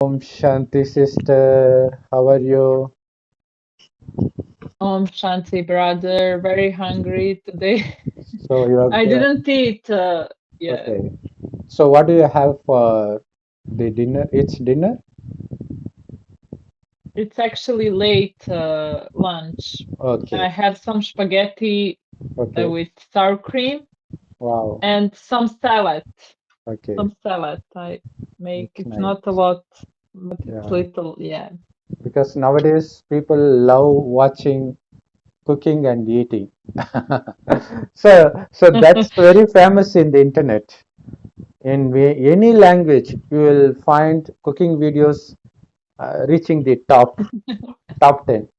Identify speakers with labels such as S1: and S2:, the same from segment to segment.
S1: Om Shanti sister, how are you?
S2: Shanti, brother, very hungry today.
S1: So you
S2: I
S1: are
S2: didn't eat yet.
S1: okay. So what do you have for the dinner? It's dinner?
S2: It's actually late lunch. I
S1: Okay,
S2: had some spaghetti
S1: okay.
S2: with sour cream
S1: Wow.
S2: and some salad.
S1: Okay,
S2: Some salad I make.
S1: it's
S2: It's
S1: nice.
S2: not a lot, but it's
S1: Yeah,
S2: little, yeah.
S1: because nowadays people love watching cooking and eating. So that's very famous in the internet. In any language, you will find cooking videos reaching the top 10.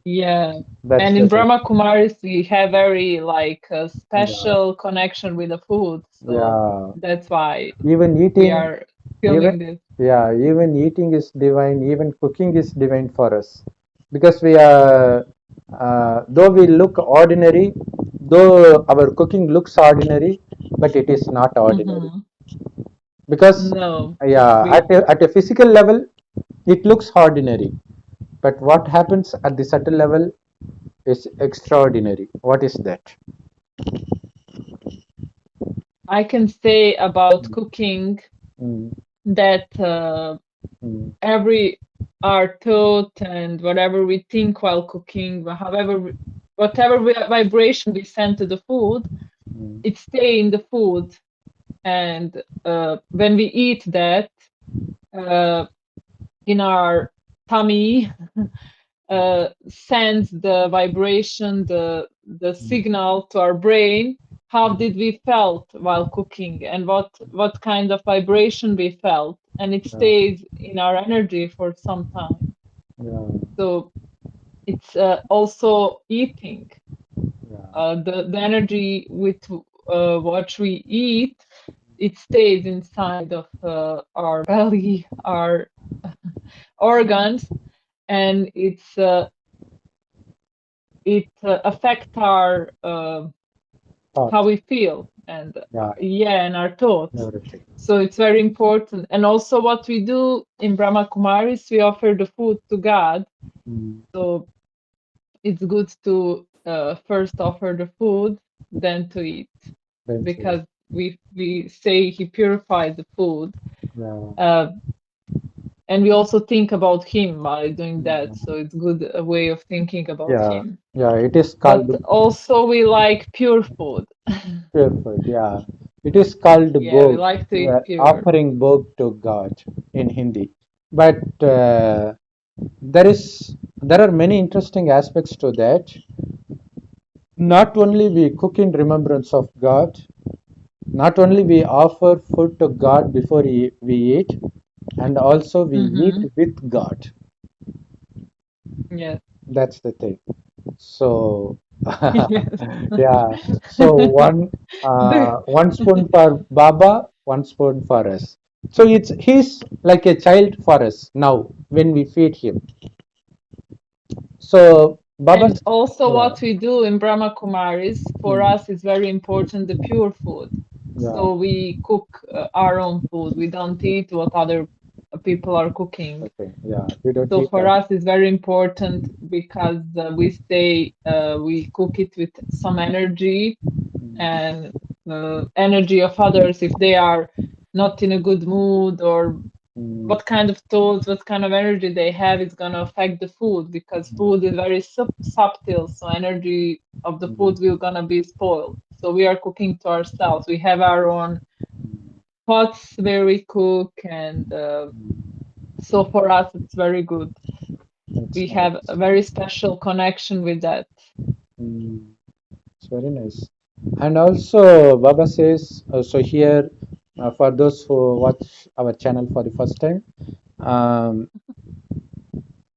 S2: Yeah.
S1: That's
S2: And
S1: the
S2: in
S1: thing.
S2: Brahmakumaris, we have very like a
S1: Yeah,
S2: special connection with the food. So
S1: yeah.
S2: that's why
S1: Even
S2: we
S1: eating,
S2: are
S1: even
S2: filming this.
S1: even eating is divine. Even cooking is divine for us, because we are, though we look ordinary, though our cooking looks ordinary, but it is not ordinary.
S2: Mm-hmm.
S1: Because
S2: No,
S1: yeah,
S2: we
S1: at a physical level, it looks ordinary, but what happens at the subtle level is extraordinary. What is that?
S2: I can say about cooking
S1: Mm,
S2: that
S1: mm,
S2: every our thought and whatever we think while cooking, whatever vibration we send to the food,
S1: mm,
S2: it stay in the food, and when we eat that uh, in our tummy, sends the vibration, the
S1: mm,
S2: signal to our brain. How did we felt while cooking, and what kind of vibration we felt, and it
S1: yeah,
S2: stays in our energy for some time.
S1: yeah,
S2: So it's also eating.
S1: yeah.
S2: The energy with what we eat, it stays inside of our belly, our organs, and it affect our how
S1: Thought,
S2: we feel, and
S1: yeah,
S2: yeah, and our thoughts.
S1: everything.
S2: So it's very important. And also what we do in Brahma Kumaris, we offer the food to God.
S1: Mm,
S2: So it's good to first offer the food, then to eat,
S1: then to
S2: because we say he purified the food.
S1: yeah,
S2: uh, and we also think about him by doing that,
S1: mm,
S2: so it's good a way of thinking about
S1: yeah,
S2: him.
S1: yeah. It is called
S2: But also we like pure food.
S1: pure food. Yeah, it is called
S2: Yeah, we
S1: bhog,
S2: like to eat pure.
S1: offering bhog to God in Hindi. But there is there are many interesting aspects to that. Not only we cook in remembrance of God, not only we offer food to God before we eat, and also we eat
S2: Mm-hmm.
S1: with God.
S2: Yes.
S1: That's the thing. So
S2: Yes.
S1: yeah, so
S2: The-
S1: one spoon for Baba, one spoon for us. So he's like a child for us now when we feed him. So
S2: and
S1: Baba's
S2: also
S1: yeah,
S2: what we do in Brahma Kumaris, for
S1: mm,
S2: us is very important, the pure food.
S1: yeah,
S2: So we cook our own food. We don't eat what other people are cooking.
S1: okay, yeah, we don't
S2: So
S1: eat
S2: for
S1: that.
S2: us, it's very important because we say we cook it with some energy,
S1: Mm,
S2: and energy of others, if they are not in a good mood, or
S1: mm,
S2: what kind of thoughts, what kind of energy they have, is going to affect the food, because food is very subtle. So energy of the
S1: mm,
S2: food will going to be spoiled. So we are cooking to ourselves. We have our own pots where we cook, and so for us, it's very good.
S1: that's
S2: We have
S1: nice.
S2: a very special connection with that.
S1: Mm, it's very nice. And also, Baba says, so here, for those who watch our channel for the first time, um,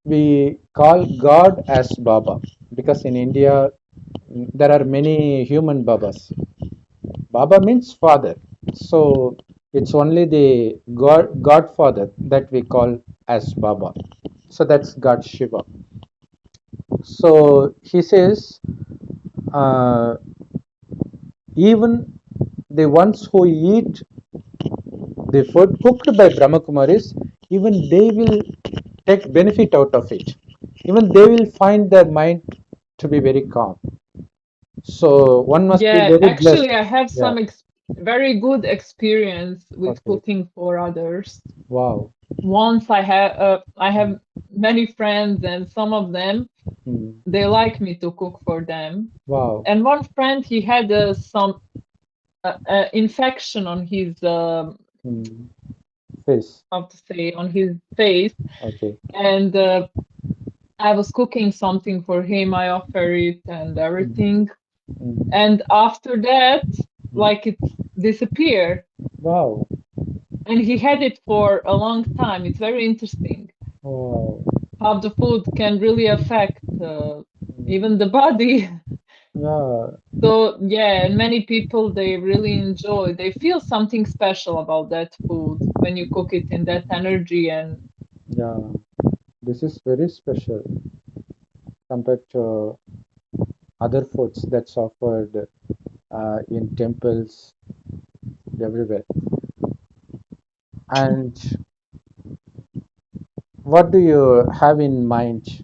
S1: we call God as Baba because in India there are many human Babas. Baba means father, so it's only the Godfather that we call as Baba. So that's God Shiva. So he says, uh, even the ones who eat the food cooked by Brahmakumaris, even they will take benefit out of it. Even they will find their mind to be very calm. So one must be
S2: Yeah,
S1: very
S2: actually,
S1: blessed.
S2: I have
S1: Yeah.
S2: some very good experience with
S1: Okay.
S2: cooking for others.
S1: Wow.
S2: Once I have many friends, and some of them
S1: Hmm.
S2: they like me to cook for them.
S1: Wow.
S2: And one friend, he had some infection on his
S1: Hmm. Face.
S2: how to say, on his face,
S1: Okay.
S2: and I was cooking something for him. I offer it and
S1: Hmm.
S2: everything,
S1: Hmm.
S2: and after that,
S1: Hmm.
S2: like it disappeared,
S1: Wow.
S2: and he had it for a long time. It's very interesting
S1: Wow.
S2: how the food can really affect
S1: Hmm.
S2: even the body.
S1: Yeah.
S2: So yeah, and many people, they really enjoy. They feel something special about that food when you cook it in that energy. And
S1: Yeah. This is very special compared to other foods that's offered in temples everywhere. And what do you have in mind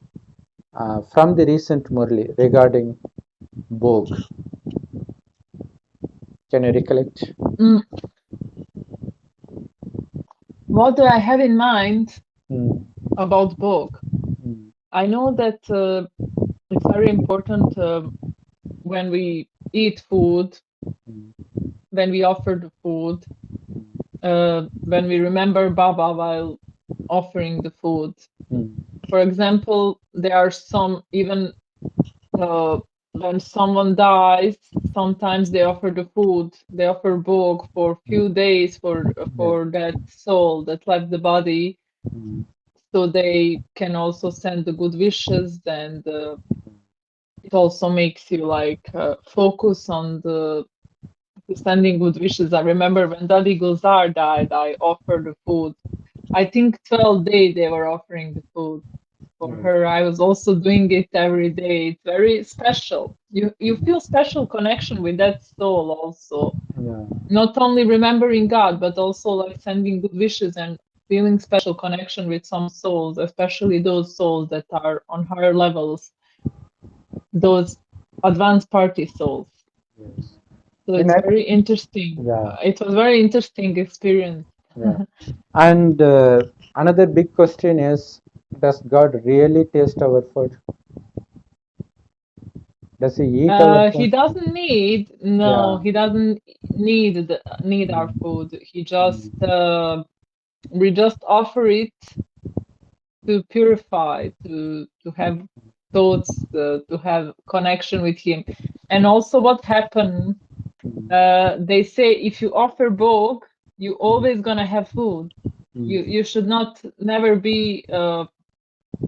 S1: from the recent Murli regarding Bhog? Can you recollect?
S2: mm, what do I have in mind
S1: Mm,
S2: about Bog?
S1: mm,
S2: I know that it's very important when we eat food,
S1: mm,
S2: when we offer the food,
S1: mm,
S2: when we remember Baba while offering the food.
S1: mm,
S2: For example, there are some, even uh, when someone dies, sometimes they offer the food, they offer Bog for a few days
S1: yeah,
S2: for that soul that left the body,
S1: mm,
S2: so they can also send the good wishes, and it also makes you like focus on the sending good wishes. I remember when Daddy Gulzar died, I offered the food. I think 12 days they were offering the food for
S1: yeah,
S2: her. I was also doing it every day. It's very special. You feel special connection with that soul also.
S1: yeah,
S2: Not only remembering God, but also like sending good wishes and feeling special connection with some souls, especially those souls that are on higher levels, those advanced party souls.
S1: yes.
S2: So
S1: In
S2: it's
S1: that,
S2: very interesting.
S1: yeah,
S2: It was very interesting experience.
S1: yeah. And another big question is, does God really taste our food? Does He eat our
S2: He
S1: food?
S2: doesn't need, no,
S1: Yeah.
S2: he doesn't need our
S1: Mm,
S2: food. He just
S1: mm,
S2: we just offer it to purify, to have thoughts, to have connection with him. And also, what happened?
S1: mm,
S2: They say if you offer Bog, you always gonna have food.
S1: mm,
S2: You should not never be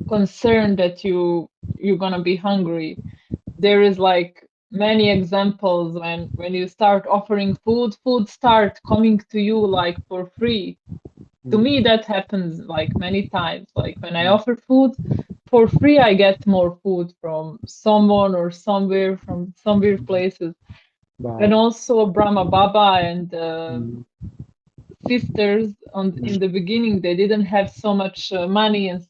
S2: concerned that you're gonna be hungry. There is like many examples when you start offering food start coming to you like for free. To
S1: mm,
S2: me that happens like many times, like when I offer food for free, I get more food from someone or somewhere, from somewhere
S1: mm.
S2: places. And
S1: Wow.
S2: also Brahma Baba and
S1: Mm,
S2: sisters on in
S1: mm,
S2: the beginning, they didn't have so much money and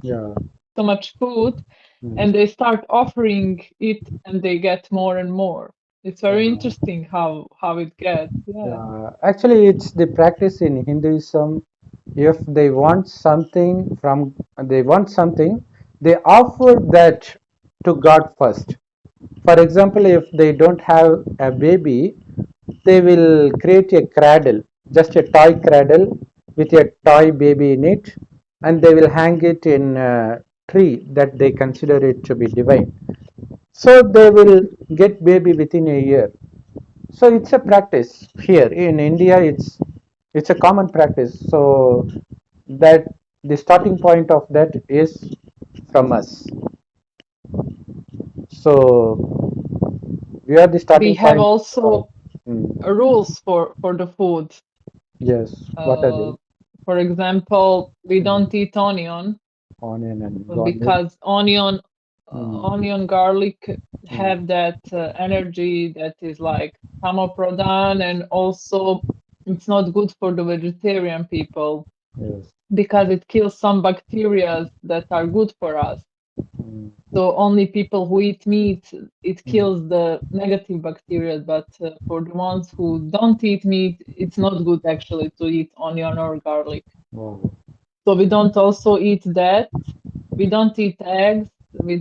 S1: yeah.
S2: so much food,
S1: Mm,
S2: and they start offering it, and they get more and more. It's very
S1: yeah.
S2: interesting how it gets. Yeah.
S1: Yeah, actually, it's the practice in Hinduism. If they want something they want something, they offer that to God first. For example, if they don't have a baby, they will create a cradle, just a toy cradle with a toy baby in it, and they will hang it in a tree that they consider it to be divine. So they will get baby within a year. So it's a practice here in India. It's a common practice. So that the starting point of that is from us. So we are the
S2: We
S1: starting
S2: have
S1: point of.
S2: also
S1: Mm,
S2: rules for the food.
S1: yes. What are
S2: Uh,
S1: they?
S2: for example, we
S1: Mm,
S2: don't eat onion
S1: onion and garlic.
S2: because
S1: Mm,
S2: onion, garlic
S1: mm,
S2: have that energy that is like tamopradhan, and also it's not good for the vegetarian people.
S1: Yes.
S2: because it kills some bacteria that are good for us.
S1: Mm,
S2: So only people who eat meat, it
S1: mm.
S2: kills the negative bacteria, but for the ones who don't eat meat, it's not good actually to eat onion or garlic.
S1: Wow.
S2: So we don't also eat that. We don't eat eggs. We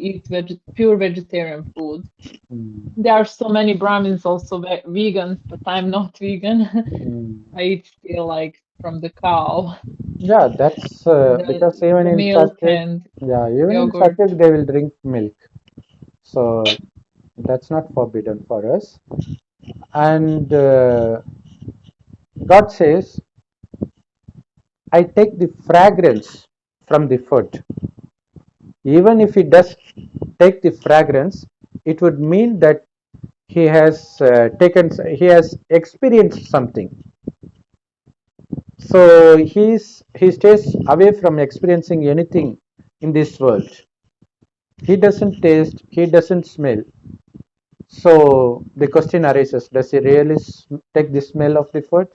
S2: eat pure vegetarian food.
S1: Mm,
S2: There are so many Brahmins also vegans, but I'm not vegan.
S1: mm.
S2: I eat still like from the cow,
S1: Yeah, that's because even
S2: the
S1: in
S2: milk
S1: Satyag,
S2: and
S1: yeah, even in
S2: yogurt.
S1: Satyag they will drink milk. So that's not forbidden for us. And God says, I take the fragrance from the food. Even if he does take the fragrance, it would mean that he has experienced something. So he stays away from experiencing anything in this world. He doesn't taste, he doesn't smell. So the question arises, does he really take the smell of the food?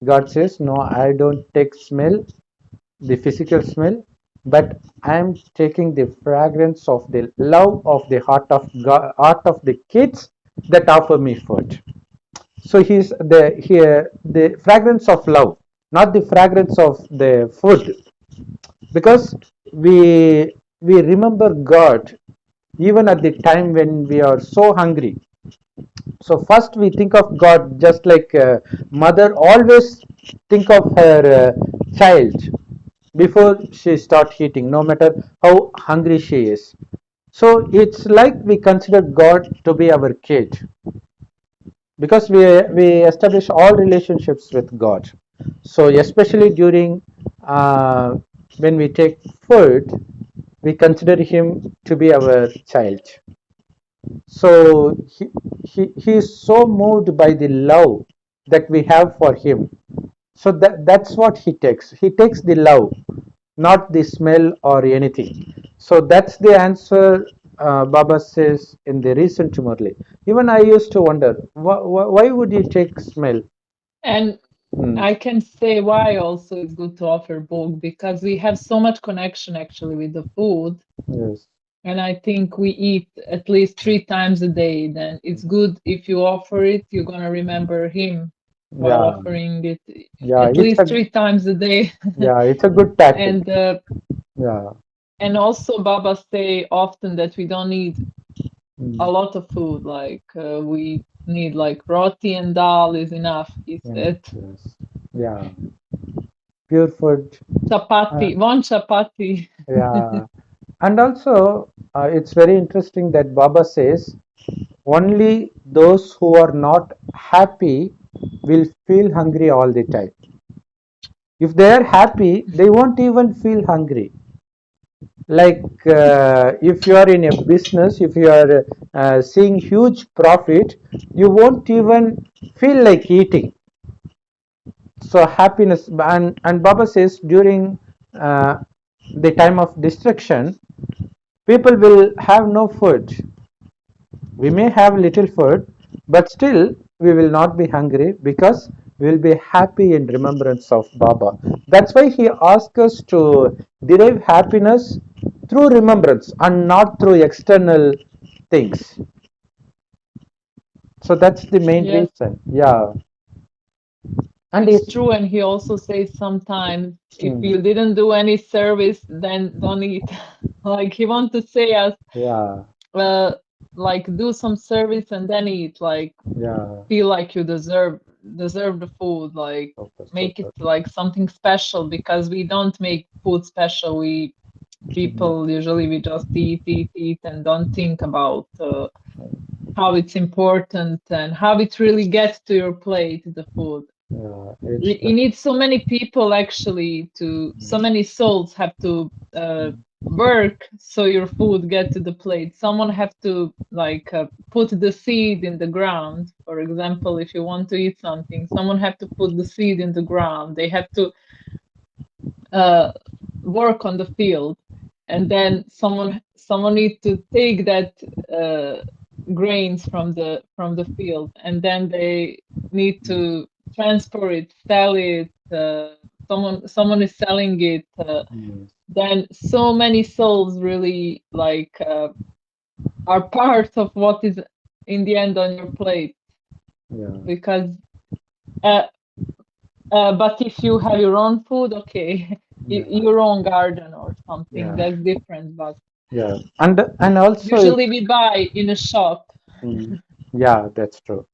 S1: God says, no, I don't take smell, the physical smell, but I am taking the fragrance of the love of the heart of God, heart of the kids that offer me food. So he's the here the fragrance of love, not the fragrance of the food, because we remember God even at the time when we are so hungry. So first we think of God just like mother always think of her child before she start eating, no matter how hungry she is. So it's like we consider God to be our kid because we establish all relationships with God. So especially during when we take food, we consider him to be our child. So he is so moved by the love that we have for him. So that's what he takes. He takes the love, not the smell or anything. So that's the answer Baba says in the recent Murli. Even I used to wonder, why would he take smell?
S2: And
S1: Hmm.
S2: I can say why also it's good to offer book, because we have so much connection actually with the food.
S1: Yes.
S2: And I think we eat at least 3 times a day. Then it's good if you offer it, you're gonna remember him while
S1: Yeah.
S2: offering it
S1: Yeah.
S2: at least 3 times a day.
S1: It's a good tactic.
S2: and
S1: Yeah.
S2: and also Baba say often that we don't need
S1: Mm.
S2: a lot of food. Like we need like roti and dal is enough. He
S1: Yes.
S2: said
S1: Yes. Yeah. Pure food. Uh,
S2: chapati, one chapati.
S1: yeah. And also, it's very interesting that Baba says only those who are not happy will feel hungry all the time. If they are happy, they won't even feel hungry. Like if you are in a business, if you are seeing huge profit, you won't even feel like eating. So happiness, and Baba says during uh, the time of destruction, people will have no food. We may have little food, but still we will not be hungry because we will be happy in remembrance of Baba. That's why he asks us to derive happiness through remembrance and not through external things. So that's the main
S2: Yes,
S1: reason. Yeah. And if
S2: it's true. And he also says sometimes if
S1: hmm,
S2: you didn't do any service, then don't eat. Like he wants to say us,
S1: yeah,
S2: uh, like do some service and then eat. Like
S1: yeah,
S2: feel like you deserve the food. Like
S1: super,
S2: make it
S1: super.
S2: like something special, because we don't make food special. We
S1: Mhm.
S2: people usually we just eat and don't think about how it's important and how it really gets to your plate, the food.
S1: Yeah, it's
S2: You need so many people actually, to so many souls have to work so your food get to the plate. Someone have to like put the seed in the ground. For example, if you want to eat something, someone have to put the seed in the ground. They have to uh, work on the field, and then someone need to take that uh, grains from the field, and then they need to transport it, sell it, someone is selling it,
S1: mm,
S2: then so many souls really like are part of what is in the end on your plate.
S1: yeah,
S2: Because uh, but if you have your own food, okay,
S1: yeah,
S2: your own garden or something,
S1: yeah,
S2: that's different. But
S1: yeah. And also, if,
S2: usually we buy in a shop.
S1: mm, yeah, that's true.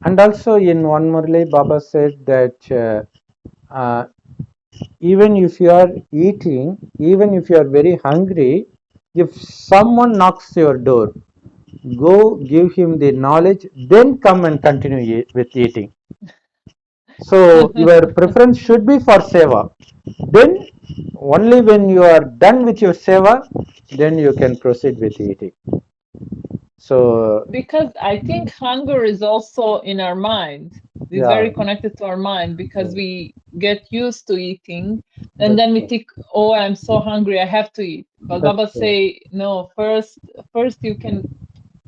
S1: And also, in one Murli, Baba said that even if you are eating, even if you are very hungry, if someone knocks your door, go give him the knowledge, then come and continue with eating. So your preference should be for seva. Then only when you are done with your seva, then you can proceed with eating. So
S2: Because I think hunger is also in our mind. It's
S1: yeah,
S2: very connected to our mind because
S1: yeah,
S2: we get used to eating and
S1: that's
S2: then we
S1: true.
S2: think, oh, I'm so hungry, I have to eat. But
S1: That's
S2: Baba
S1: true.
S2: say, no, first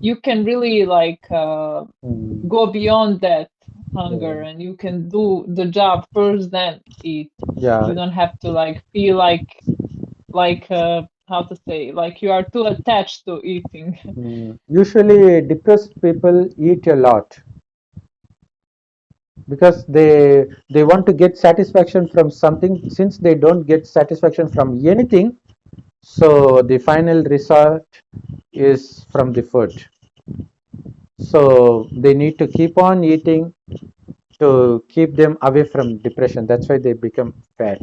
S2: you can really like
S1: Mm,
S2: go beyond that
S1: yeah,
S2: hunger and you can do the job first, then eat.
S1: yeah.
S2: You don't have to like feel like how to say, like you are too attached to eating.
S1: Usually depressed people eat a lot because they want to get satisfaction from something. Since they don't get satisfaction from anything, so the final result is from the food. So they need to keep on eating to keep them away from depression. That's why they become fat.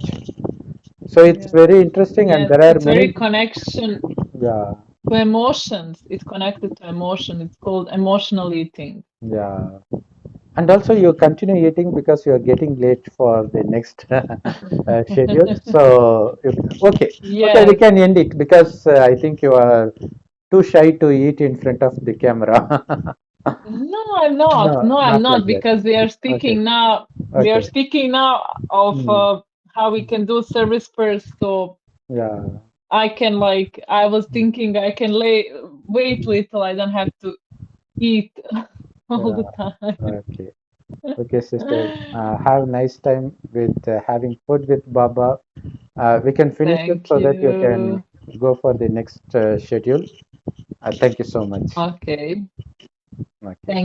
S1: So it's
S2: Yeah.
S1: very interesting, and
S2: Yes,
S1: there are
S2: it's very
S1: many.
S2: connection
S1: Yeah,
S2: to emotions. It's connected to emotion. It's called emotional eating.
S1: yeah. And also, you continue eating because you are getting late for the next schedule. So, okay, okay, we
S2: Yes.
S1: can end it because I think you are too shy to eat in front of the camera.
S2: No, I'm not.
S1: No,
S2: No, I'm
S1: not like
S2: not
S1: that.
S2: because we are
S1: Okay,
S2: speaking now. We are
S1: okay.
S2: speaking now of
S1: Hmm.
S2: how we can do service first. So
S1: Yeah.
S2: I can like I was thinking I can wait little. I don't have to eat all
S1: Yeah.
S2: the time.
S1: Okay. Okay, sister. Have nice time with having food with Baba. We can finish it
S2: Thank
S1: so that you can
S2: you.
S1: go for the next schedule. Thank you so much.
S2: Okay.
S1: Okay.
S2: Thank